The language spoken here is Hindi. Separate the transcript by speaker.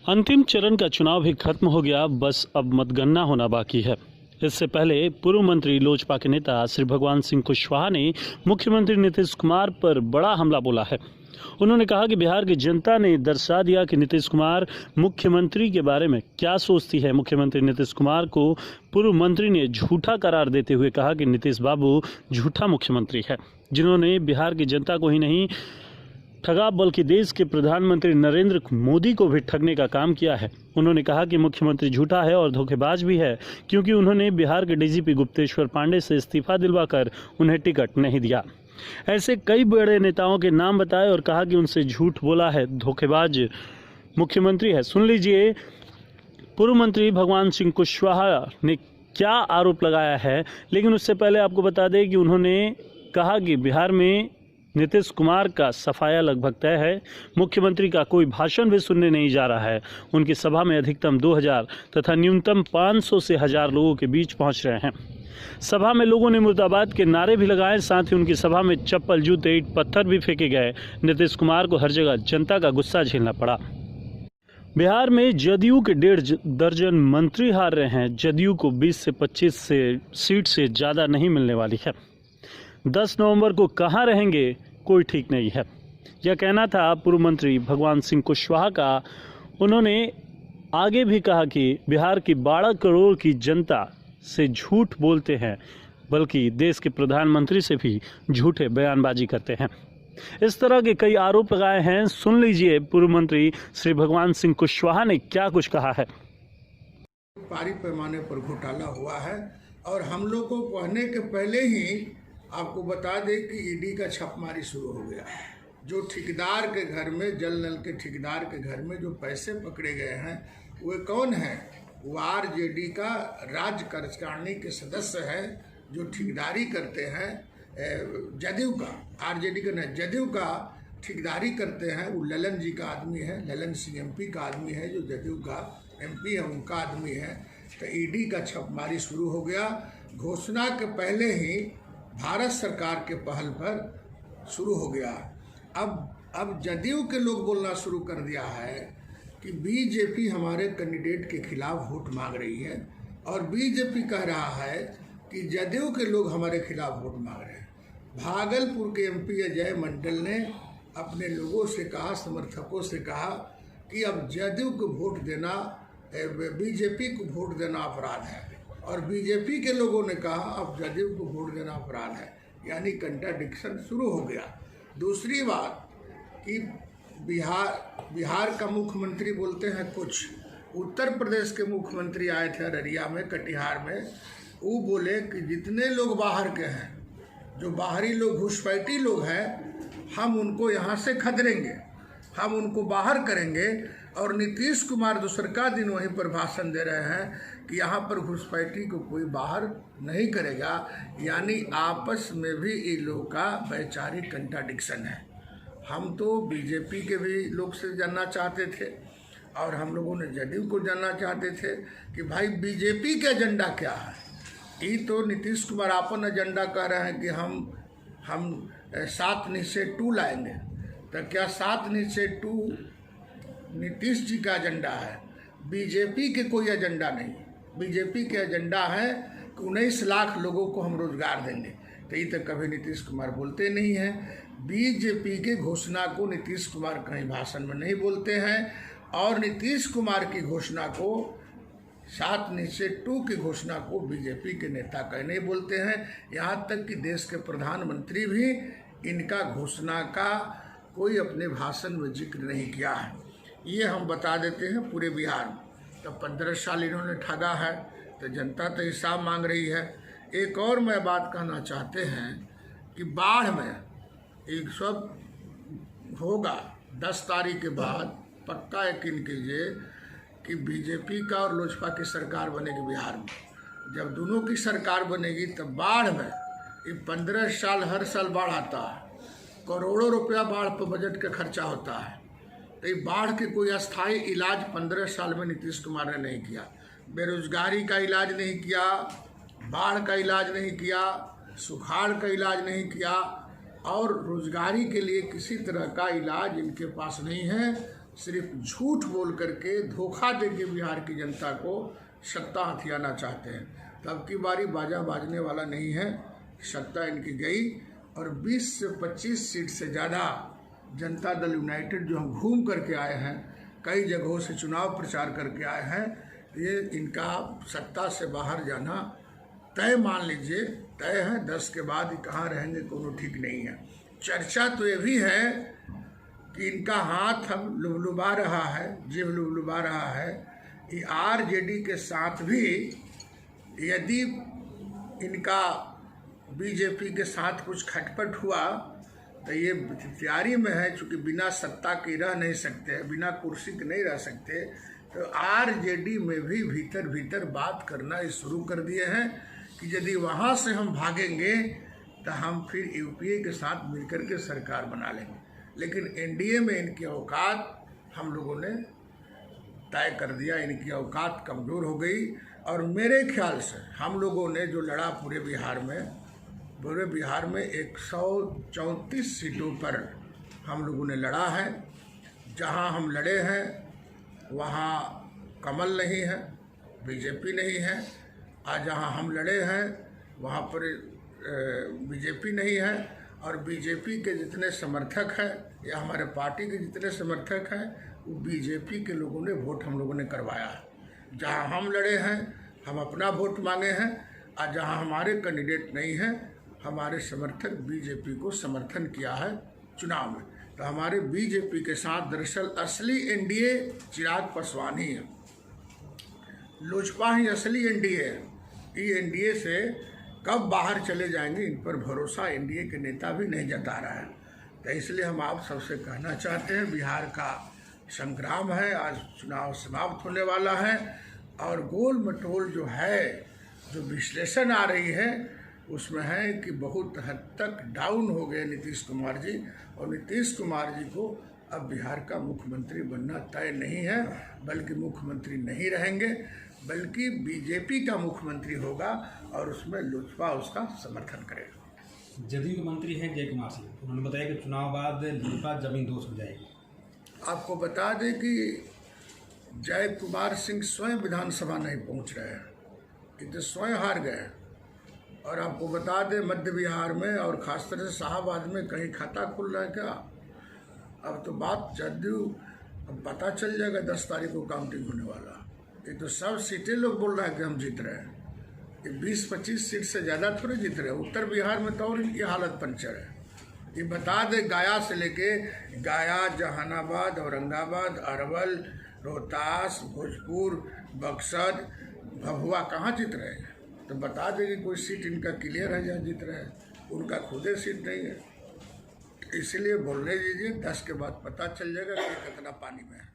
Speaker 1: अंतिम चरण का चुनाव भी खत्म हो गया, बस अब मतगणना होना बाकी है। इससे पहले पूर्व मंत्री लोजपा के नेता श्री भगवान सिंह कुशवाहा ने मुख्यमंत्री नीतीश कुमार पर बड़ा हमला बोला है। उन्होंने कहा कि बिहार की जनता ने दर्शा दिया कि नीतीश कुमार मुख्यमंत्री के बारे में क्या सोचती है। मुख्यमंत्री नीतीश कुमार को पूर्व मंत्री ने झूठा करार देते हुए कहा कि नीतीश बाबू झूठा मुख्यमंत्री है, जिन्होंने बिहार की जनता को ही नहीं ठगा बल्कि देश के प्रधानमंत्री नरेंद्र मोदी को भी ठगने का काम किया है। उन्होंने कहा कि मुख्यमंत्री झूठा है और धोखेबाज भी है, क्योंकि उन्होंने बिहार के डीजीपी गुप्तेश्वर पांडे से इस्तीफा दिलवाकर उन्हें टिकट नहीं दिया। ऐसे कई बड़े नेताओं के नाम बताए और कहा कि उनसे झूठ बोला है, धोखेबाज मुख्यमंत्री है। सुन लीजिए पूर्व मंत्री भगवान सिंह कुशवाहा ने क्या आरोप लगाया है। लेकिन उससे पहले आपको बता दें कि उन्होंने कहा कि बिहार में नीतीश कुमार का सफाया लगभग तय है। मुख्यमंत्री का कोई भाषण भी सुनने नहीं जा रहा है। उनकी सभा में अधिकतम 2000 तथा न्यूनतम 500 से 1000 लोगों के बीच पहुंच रहे हैं। सभा में लोगों ने मुर्दाबाद के नारे भी लगाए, साथ ही उनकी सभा में चप्पल, जूते, ईंट पत्थर भी फेंके गए। नीतीश कुमार को हर जगह जनता का गुस्सा झेलना पड़ा। बिहार में जदयू के 1.5 दर्जन मंत्री हार रहे हैं। जदयू को 20 से 25 सीट से ज़्यादा नहीं मिलने वाली है। 10 नवंबर को कहां रहेंगे कोई ठीक नहीं है, यह कहना था पूर्व मंत्री भगवान सिंह कुशवाहा का। उन्होंने आगे भी कहा कि बिहार की 12 करोड़ की जनता से झूठ बोलते हैं, बल्कि देश के प्रधानमंत्री से भी झूठे बयानबाजी करते हैं। इस तरह के कई आरोप लगाए हैं। सुन लीजिए पूर्व मंत्री श्री भगवान सिंह कुशवाहा ने क्या कुछ कहा है।
Speaker 2: भारी पैमाने पर घोटाला हुआ है और हम लोग को कहने के पहले ही आपको बता दें कि ईडी का छापेमारी शुरू हो गया। जो ठेकेदार के घर में, जल नल के ठेकेदार के घर में जो पैसे पकड़े गए हैं वे कौन हैं? वो आरजेडी का राज्य कार्यकारिणी के सदस्य है, जो ठेकेदारी करते हैं जदयू का, आरजेडी का नहीं, जदयू का ठेकेदारी करते हैं। वो ललन जी का आदमी है, ललन सिंह एमपी का आदमी है, जो जदयू का एमपी है उनका आदमी है। तो ईडी का छापेमारी शुरू हो गया। घोषणा के पहले ही भारत सरकार के पहल पर शुरू हो गया। अब जदयू के लोग बोलना शुरू कर दिया है कि बीजेपी हमारे कैंडिडेट के खिलाफ वोट मांग रही है, और बीजेपी कह रहा है कि जदयू के लोग हमारे खिलाफ वोट मांग रहे हैं। भागलपुर के एमपी अजय मंडल ने अपने लोगों से कहा, समर्थकों से कहा कि अब जदयू को वोट देना, बीजेपी को वोट देना अपराध है, और बीजेपी के लोगों ने कहा अब जदयू को वोट देना अपराध है। यानी कंट्राडिक्शन शुरू हो गया। दूसरी बात कि बिहार का मुख्यमंत्री बोलते हैं कुछ, उत्तर प्रदेश के मुख्यमंत्री आए थे अररिया में, कटिहार में, वो बोले कि जितने लोग बाहर के हैं, जो बाहरी लोग घुसपैठी लोग हैं, हम उनको यहाँ से खदेड़ेंगे, हम उनको बाहर करेंगे। और नीतीश कुमार दूसरा दिन वहीं पर भाषण दे रहे हैं कि यहाँ पर घुसपैठी को कोई बाहर नहीं करेगा। यानी आपस में भी इन लोगों का वैचारिक कंट्राडिक्शन है। हम तो बीजेपी के भी लोग से जानना चाहते थे और हम लोगों ने जदयू को जानना चाहते थे कि भाई बीजेपी का एजेंडा क्या है। ये तो नीतीश कुमार अपन एजेंडा कह रहे हैं कि हम 7 निश्चय 2 लाएंगे। तो क्या 7 निश्चय 2 नीतीश जी का एजेंडा है? बीजेपी के कोई एजेंडा नहीं। बीजेपी के एजेंडा है कि 19 लाख लोगों को हम रोजगार देंगे। तो ये तो कभी नीतीश कुमार बोलते नहीं हैं। बीजेपी के घोषणा को नीतीश कुमार कहीं भाषण में नहीं बोलते हैं, और नीतीश कुमार की घोषणा को, 7 निश्चय 2 की घोषणा को बीजेपी के नेता कहीं नहीं बोलते हैं। यहाँ तक कि देश के प्रधानमंत्री भी इनका घोषणा का कोई अपने भाषण में जिक्र नहीं किया है। ये हम बता देते हैं पूरे बिहार में। तो 15 साल इन्होंने ठगा है, तो जनता तो हिसाब मांग रही है। एक और मैं बात कहना चाहते हैं कि बाढ़ में एक सब होगा 10 तारीख के बाद, पक्का यकीन कीजिए कि बीजेपी का और लोजपा की सरकार बनेगी बिहार में। जब दोनों की सरकार बनेगी तब बाढ़ में, ये 15 साल हर साल बाढ़ आता है, करोड़ों रुपया बाढ़ पर बजट का खर्चा होता है। तो ये बाढ़ के कोई अस्थायी इलाज 15 साल में नीतीश कुमार ने नहीं किया। बेरोजगारी का इलाज नहीं किया, बाढ़ का इलाज नहीं किया, सुखाड़ का इलाज नहीं किया, और रोजगारी के लिए किसी तरह का इलाज इनके पास नहीं है। सिर्फ झूठ बोल करके धोखा दे के बिहार की जनता को सत्ता हथियाना चाहते हैं। तो अब की बारी बाजा बाजने वाला नहीं है, सत्ता इनकी गई और 20 से 25 सीट से ज़्यादा जनता दल यूनाइटेड जो हम घूम करके आए हैं, कई जगहों से चुनाव प्रचार करके आए हैं, ये इनका सत्ता से बाहर जाना तय मान लीजिए, तय है। 10 के बाद ही कहाँ रहेंगे कोनो ठीक नहीं है। चर्चा तो ये भी है कि इनका हाथ अब लुबलुबा रहा है, जीव लुबलुबा रहा है कि आरजेडी के साथ भी यदि इनका बीजेपी के साथ कुछ खटपट हुआ तो ये तैयारी में है, चूँकि बिना सत्ता के रह नहीं सकते, बिना कुर्सी के नहीं रह सकते, तो आरजेडी में भी भीतर भीतर बात करना शुरू कर दिए हैं कि यदि वहाँ से हम भागेंगे तो हम फिर यूपीए के साथ मिलकर के सरकार बना लेंगे। लेकिन एनडीए में इनकी औकात हम लोगों ने तय कर दिया, इनकी औकात कमज़ोर हो गई। और मेरे ख्याल से हम लोगों ने जो लड़ा पूरे बिहार में 134 सीटों पर हम लोगों ने लड़ा है। जहां हम लड़े हैं वहां कमल नहीं है, बीजेपी नहीं है, और जहां हम लड़े हैं वहां पर बीजेपी नहीं है। और बीजेपी के जितने समर्थक हैं या हमारे पार्टी के जितने समर्थक हैं वो बीजेपी के लोगों ने वोट हम लोगों ने करवाया है। जहां हम लड़े हैं हम अपना वोट मांगे हैं, और जहां हमारे कैंडिडेट नहीं हैं हमारे समर्थक बीजेपी को समर्थन किया है चुनाव में। तो हमारे बीजेपी के साथ दरअसल असली एनडीए चिराग पासवान ही है, लोजपा ही असली एनडीए है। ये एनडीए से कब बाहर चले जाएंगे इन पर भरोसा एनडीए के नेता भी नहीं जता रहा है। तो इसलिए हम आप सबसे कहना चाहते हैं, बिहार का संग्राम है, आज चुनाव समाप्त होने वाला है और गोल मटोल जो है, जो विश्लेषण आ रही है उसमें है कि बहुत हद तक डाउन हो गए नीतीश कुमार जी, और नीतीश कुमार जी को अब बिहार का मुख्यमंत्री बनना तय नहीं है, बल्कि मुख्यमंत्री नहीं रहेंगे, बल्कि बीजेपी का मुख्यमंत्री होगा और उसमें लोजपा उसका समर्थन करेगा।
Speaker 3: जदयू के मंत्री हैं जय कुमार सिंह, उन्होंने बताया कि चुनाव बाद लोजपा जमीन दोष हो जाएगी।
Speaker 2: आपको बता दें कि जय कुमार सिंह स्वयं विधानसभा नहीं पहुंच रहे हैं, ये तो स्वयं हार गए। और आपको बता दें मध्य बिहार में और खासतौर से शाहबाद में कहीं खाता खुल रहा है क्या? अब तो बात जदयू, अब पता चल जाएगा 10 तारीख को काउंटिंग होने वाला। ये तो सब सीटें लोग बोल रहे हैं कि हम जीत रहे हैं, ये 20-25 सीट से ज़्यादा थोड़े जीत रहे हैं। उत्तर बिहार में तो और इनकी हालत पंचर है। ये बता दें गया से लेके गया, जहानाबाद, औरंगाबाद, अरवल, रोहतास, भोजपुर, बक्सर, भभुआ कहाँ जीत रहे हैं? तो बता दें कि कोई सीट इनका क्लियर है जहाँ जीत रहे हैं, उनका खुदे सीट नहीं है। इसलिए बोलने दीजिए, 10 के बाद पता चल जाएगा कि कितना पानी में है।